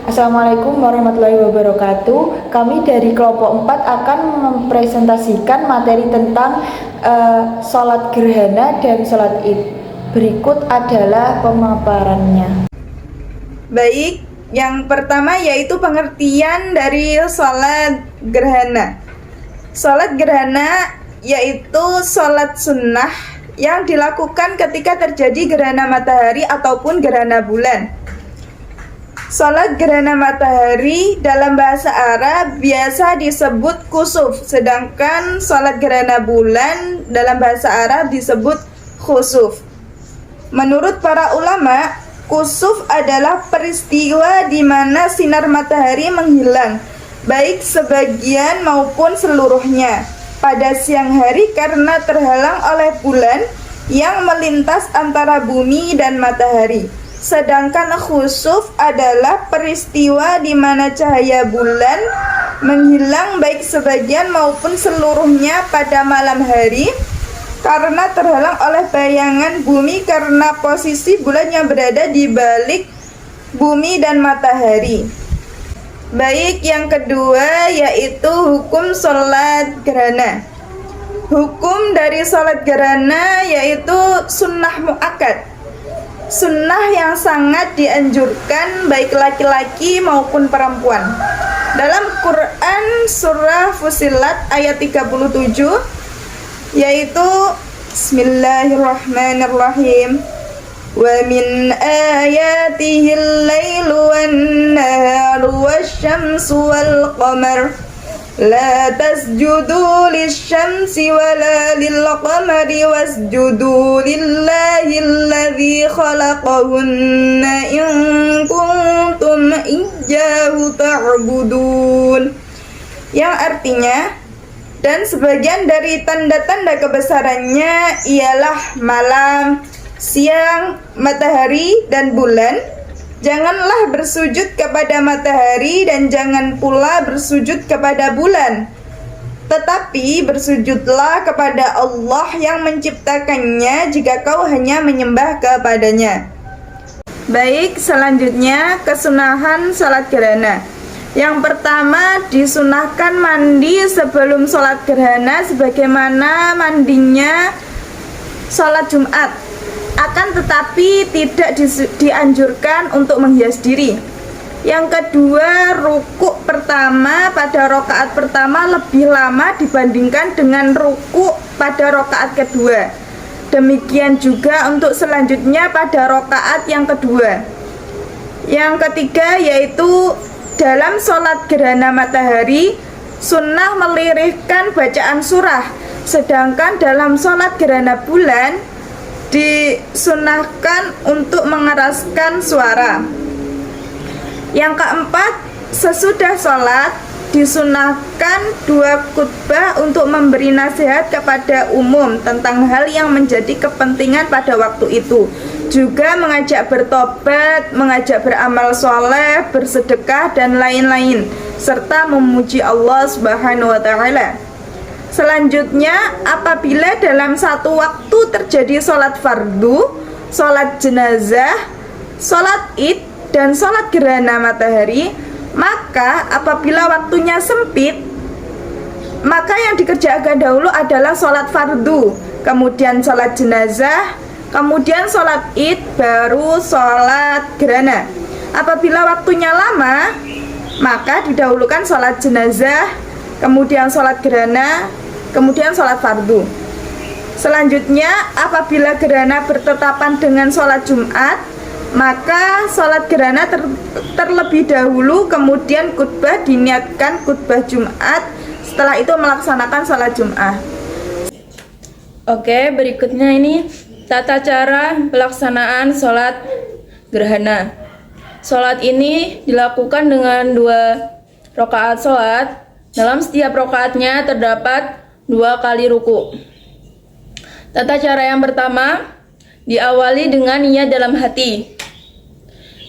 Assalamualaikum warahmatullahi wabarakatuh. Kami dari kelompok 4 akan mempresentasikan materi tentang sholat gerhana dan sholat id. Berikut adalah pemaparannya. Baik, yang pertama yaitu pengertian dari sholat gerhana. Sholat gerhana yaitu sholat sunnah yang dilakukan ketika terjadi gerhana matahari ataupun gerhana bulan. Sholat gerhana matahari dalam bahasa Arab biasa disebut kusuf, sedangkan sholat gerhana bulan dalam bahasa Arab disebut khusuf. Menurut para ulama, kusuf adalah peristiwa di mana sinar matahari menghilang, baik sebagian maupun seluruhnya, pada siang hari karena terhalang oleh bulan yang melintas antara bumi dan matahari. Sedangkan khusuf adalah peristiwa di mana cahaya bulan menghilang baik sebagian maupun seluruhnya pada malam hari karena terhalang oleh bayangan bumi karena posisi bulan yang berada di balik bumi dan matahari. Baik, yang kedua yaitu hukum sholat gerhana. Hukum dari sholat gerhana yaitu sunnah muakkad. Sunnah yang sangat dianjurkan baik laki-laki maupun perempuan. Dalam Quran surah Fussilat ayat 37 yaitu Bismillahirrahmanirrahim. Wa min ayatihil lailu wan naharu wasyamsu wal qamar la tasjudu lisyamsi wala lilqamari wasjudu lillahi alladzi khalaqahunna in kuntum iyyahu ta'budun, yang artinya, dan sebagian dari tanda-tanda kebesarannya ialah malam, siang, matahari, dan bulan. Janganlah bersujud kepada matahari dan jangan pula bersujud kepada bulan, tetapi bersujudlah kepada Allah yang menciptakannya jika kau hanya menyembah kepadanya. Baik, selanjutnya kesunahan salat gerhana. Yang pertama, disunahkan mandi sebelum sholat gerhana sebagaimana mandinya sholat Jumat. Akan tetapi tidak dianjurkan untuk menghias diri. Yang kedua, rukuk pertama pada rakaat pertama lebih lama dibandingkan dengan rukuk pada rakaat kedua. Demikian juga untuk selanjutnya pada rakaat yang kedua. Yang ketiga yaitu dalam sholat gerhana matahari sunnah melirihkan bacaan surah, sedangkan dalam sholat gerhana bulan disunahkan untuk mengeraskan suara. Yang keempat, sesudah sholat disunahkan 2 khutbah untuk memberi nasihat kepada umum tentang hal yang menjadi kepentingan pada waktu itu, juga mengajak bertobat, mengajak beramal soleh, bersedekah, dan lain-lain, serta memuji Allah Subhanahu wa Ta'ala. Selanjutnya, apabila dalam satu waktu terjadi sholat fardu, sholat jenazah, sholat id, dan sholat gerhana matahari, maka apabila waktunya sempit, maka yang dikerjakan dahulu adalah sholat fardu, kemudian sholat jenazah, kemudian sholat id, baru sholat gerhana. Apabila waktunya lama, maka didahulukan sholat jenazah, kemudian sholat gerhana, kemudian sholat fardu. Selanjutnya, apabila gerhana bertetapan dengan sholat Jumat, maka sholat gerhana terlebih dahulu, kemudian khutbah diniatkan khutbah Jumat, setelah itu melaksanakan sholat Jumat. Oke, berikutnya ini tata cara pelaksanaan sholat gerhana. Sholat ini dilakukan dengan 2 rakaat sholat. Dalam setiap rakaatnya terdapat 2 kali ruku. Tata cara yang pertama diawali dengan niat dalam hati.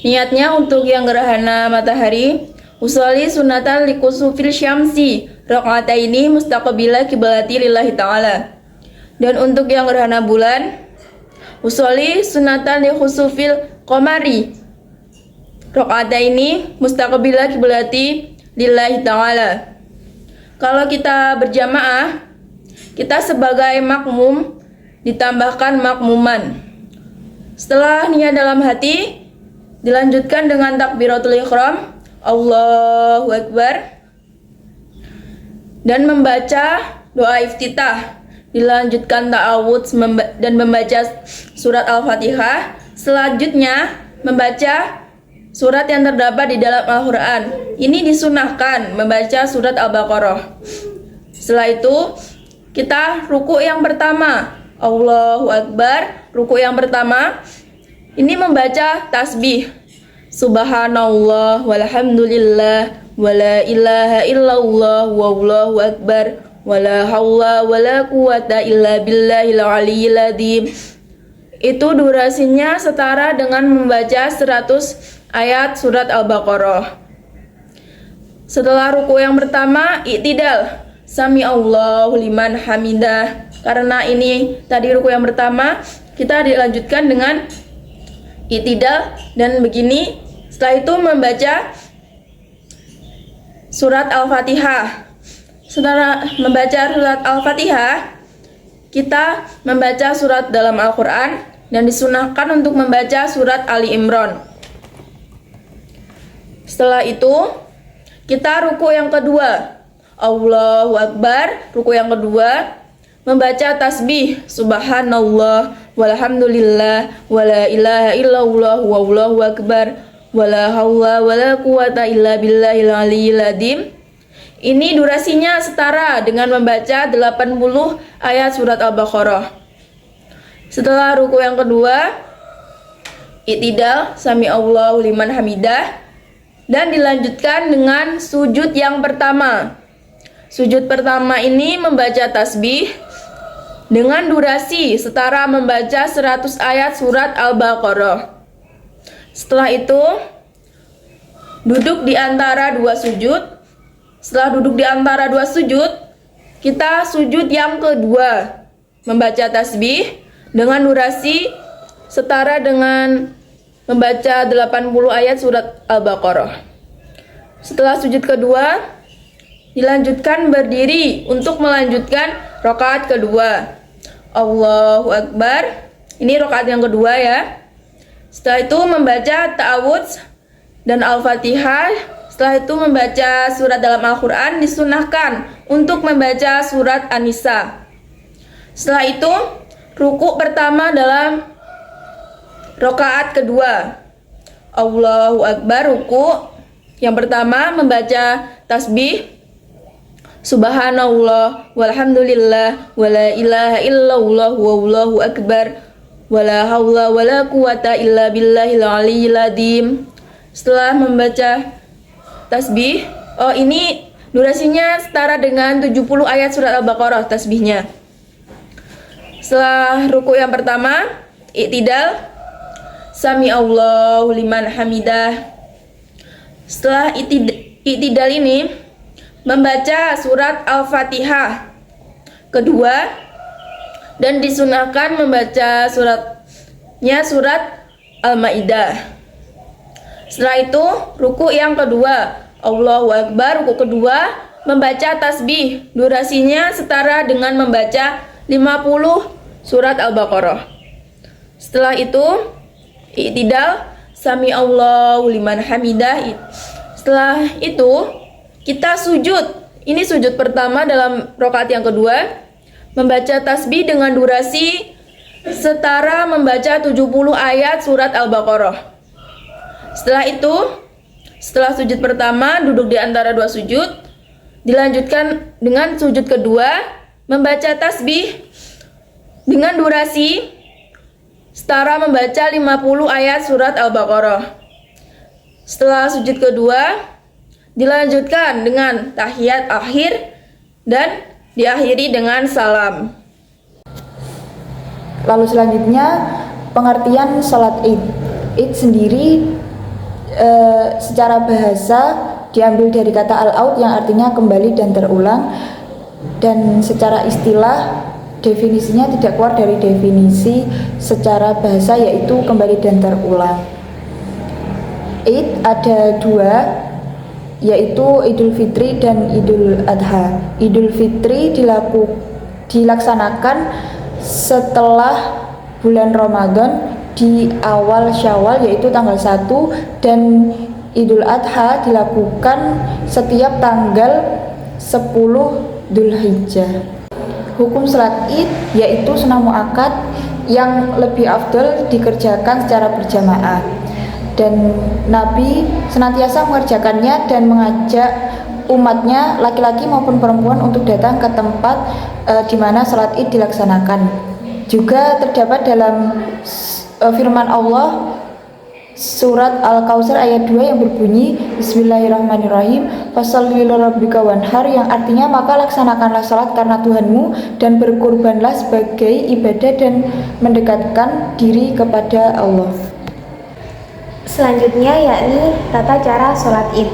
Niatnya untuk yang gerhana matahari, usolli sunatan likusufil syamsi rakaataini mustaqbila kiblati lillahi ta'ala. Dan untuk yang gerhana bulan, usolli sunatan likusufil qamari rakaataini mustaqbila kiblati lillahi ta'ala. Kalau kita berjamaah, kita sebagai makmum ditambahkan makmuman. Setelah niat dalam hati, dilanjutkan dengan takbiratul ihram, Allahu Akbar, dan membaca doa iftitah. Dilanjutkan ta'awudz dan membaca surat Al-Fatihah. Selanjutnya membaca surat yang terdapat di dalam Al-Quran. Ini disunahkan membaca surat Al-Baqarah. Setelah itu kita ruku yang pertama, Allahu Akbar. Ruku yang pertama ini membaca tasbih, Subhanallah walhamdulillah wala ilaha illallah wallahu akbar wala haula wala quwata illa billahil aliyyil azim. Itu durasinya setara dengan membaca 100 ayat surat Al-Baqarah. Setelah ruku yang pertama, i'tidal, sami Allahu liman hamidah. Karena ini tadi ruku yang pertama, kita dilanjutkan dengan i'tidal dan begini. Setelah itu membaca surat Al-Fatihah. Setelah membaca surat Al-Fatihah, kita membaca surat dalam Al-Quran dan disunahkan untuk membaca surat Ali Imran. Setelah itu, kita ruku yang kedua, Allahu Akbar. Ruku yang kedua, membaca tasbih, Subhanallah walhamdulillah wala ilaha illallah wallahu akbar wala haula wala quwata illa billahil aliyyil azim. Ini durasinya setara dengan membaca 80 ayat surat Al-Baqarah. Setelah ruku yang kedua, i'tidal, sami Allahu liman hamidah, dan dilanjutkan dengan sujud yang pertama. Sujud pertama ini membaca tasbih dengan durasi setara membaca 100 ayat surat Al-Baqarah. Setelah itu, duduk di antara dua sujud. Setelah duduk di antara dua sujud, kita sujud yang kedua, membaca tasbih dengan durasi setara dengan membaca 80 ayat surat Al-Baqarah. Setelah sujud kedua, dilanjutkan berdiri untuk melanjutkan rakaat kedua. Allahu Akbar. Ini rakaat yang kedua ya. Setelah itu membaca ta'awudz dan Al-Fatihah. Setelah itu membaca surat dalam Al-Quran. Disunahkan untuk membaca surat An-Nisa. Setelah itu ruku pertama dalam rakaat kedua, Allahu Akbar. Ruku yang pertama membaca tasbih, Subhanallah walhamdulillah wala ilaha illallah wallahu akbar wala haula wala quwata illa billahil aliyyil azim. Setelah membaca tasbih, ini durasinya setara dengan 70 ayat surat Al-Baqarah tasbihnya. Setelah ruku yang pertama, i'tidal, sami Allahu liman hamidah. Setelah i'tidal ini membaca surat Al-Fatihah kedua dan disunahkan membaca suratnya surat Al-Maidah. Setelah itu ruku yang kedua, Allahu Akbar. Ruku kedua membaca tasbih, durasinya setara dengan membaca 50 surat Al-Baqarah. Setelah itu i'tidal, sami Allahu liman hamidah. Setelah itu kita sujud. Ini sujud pertama dalam rakaat yang kedua, membaca tasbih dengan durasi setara membaca 70 ayat surat Al-Baqarah. Setelah itu, setelah sujud pertama duduk di antara dua sujud, dilanjutkan dengan sujud kedua, membaca tasbih dengan durasi setara membaca 50 ayat surat Al-Baqarah. Setelah sujud kedua, dilanjutkan dengan tahiyat akhir dan diakhiri dengan salam. Lalu selanjutnya pengertian sholat Id. Id sendiri secara bahasa diambil dari kata al-aud yang artinya kembali dan terulang, dan secara istilah definisinya tidak keluar dari definisi secara bahasa, yaitu kembali dan terulang. Id ada dua, yaitu Idul Fitri dan Idul Adha. Idul Fitri dilaksanakan setelah bulan Ramadan di awal Syawal, yaitu tanggal 1, dan Idul Adha dilakukan setiap tanggal 10 Dzulhijjah. Hukum salat Id yaitu sunnah muakkad yang lebih afdol dikerjakan secara berjamaah, dan Nabi senantiasa mengerjakannya dan mengajak umatnya laki-laki maupun perempuan untuk datang ke tempat di mana salat Id dilaksanakan. Juga terdapat dalam firman Allah surat Al-Kautsar ayat 2 yang berbunyi Bismillahirrahmanirrahim Fasholli lirabbika wanhar, yang artinya maka laksanakanlah salat karena Tuhanmu dan berkurbanlah sebagai ibadah dan mendekatkan diri kepada Allah. Selanjutnya yakni tata cara sholat Id.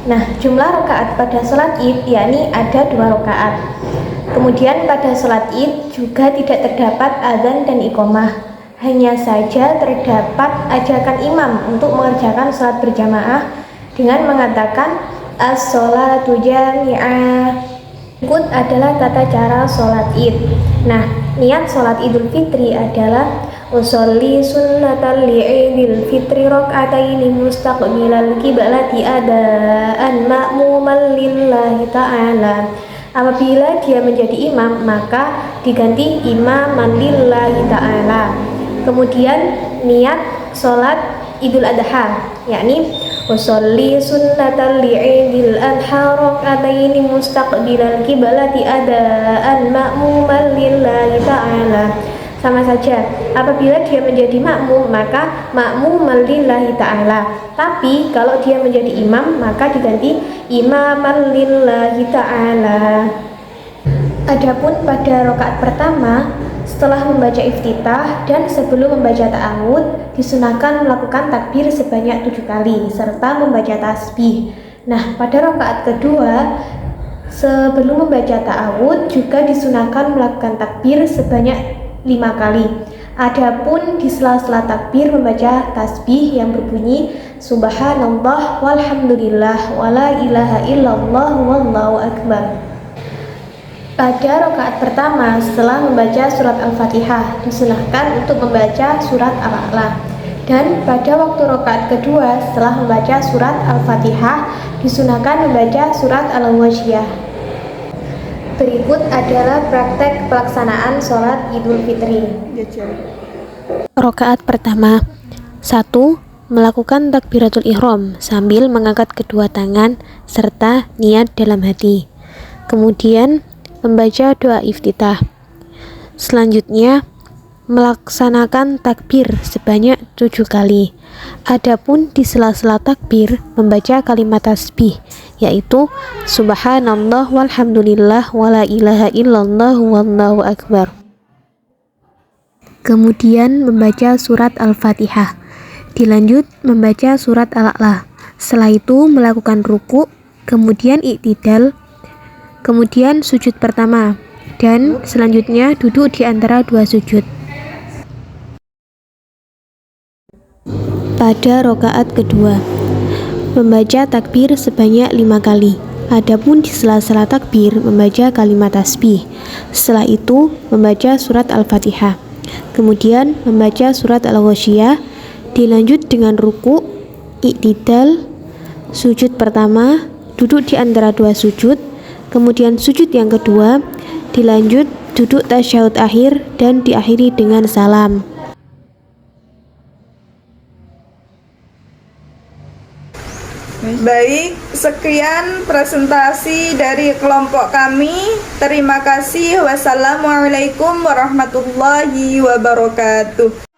Nah, jumlah rakaat pada sholat Id yakni ada 2 rakaat. Kemudian pada sholat Id juga tidak terdapat adzan dan iqomah. Hanya saja terdapat ajakan imam untuk mengerjakan sholat berjamaah dengan mengatakan as-sholatu jami'ah. Berikut adalah tata cara sholat Id. Nah, niat sholat Idul Fitri adalah usolli sunnatan li'idil fitri rok'ataini mustaqbilal kiblati adaan ma'muman lillahi ta'ala. Apabila dia menjadi imam, maka diganti imaman lillahi ta'ala. Kemudian niat sholat Idul Adha, yakni usolli sunnatan li'idil adha rok'ataini mustaqbilal kiblati adaan ma'muman lillahi ta'ala. Sama saja, apabila dia menjadi makmum maka makmuman lillahi ta'ala. Tapi kalau dia menjadi imam maka diganti imaman lillahi ta'ala. Adapun pada rakaat pertama, setelah membaca iftitah dan sebelum membaca ta'awud, disunahkan melakukan takbir sebanyak 7 kali serta membaca tasbih. Nah, pada rakaat kedua, sebelum membaca ta'awud juga disunahkan melakukan takbir sebanyak 5 kali. Adapun di sela-sela takbir membaca tasbih yang berbunyi subhanallah walhamdulillah wala ilaha illallah wallahu akbar. Pada rakaat pertama setelah membaca surat Al-Fatihah disunahkan untuk membaca surat Al-A'la, dan pada waktu rakaat kedua setelah membaca surat Al-Fatihah disunahkan membaca surat Al-Wasyiyah. Berikut adalah praktek pelaksanaan sholat Idul Fitri. Rakaat pertama, 1. Melakukan takbiratul ihram sambil mengangkat kedua tangan serta niat dalam hati. Kemudian membaca doa iftitah. Selanjutnya melaksanakan takbir sebanyak 7 kali. Adapun di sela-sela takbir membaca kalimat tasbih, yaitu subhanallah walhamdulillah wala ilaha illallah wallahu akbar. Kemudian membaca surat Al-Fatihah. Dilanjut membaca surat Al-A'la. Setelah itu melakukan ruku, kemudian i'tidal, kemudian sujud pertama, dan selanjutnya duduk di antara 2 sujud. Pada rakaat kedua, membaca takbir sebanyak 5 kali. Adapun di sela-sela takbir membaca kalimat tasbih. Setelah itu membaca surat Al-Fatihah. Kemudian membaca surat Al-Wasyiyah. Dilanjut dengan ruku, i'tidal, sujud pertama, duduk di antara 2 sujud, kemudian sujud yang kedua, dilanjut duduk tasyahud akhir dan diakhiri dengan salam. Baik, sekian presentasi dari kelompok kami. Terima kasih. Wassalamualaikum warahmatullahi wabarakatuh.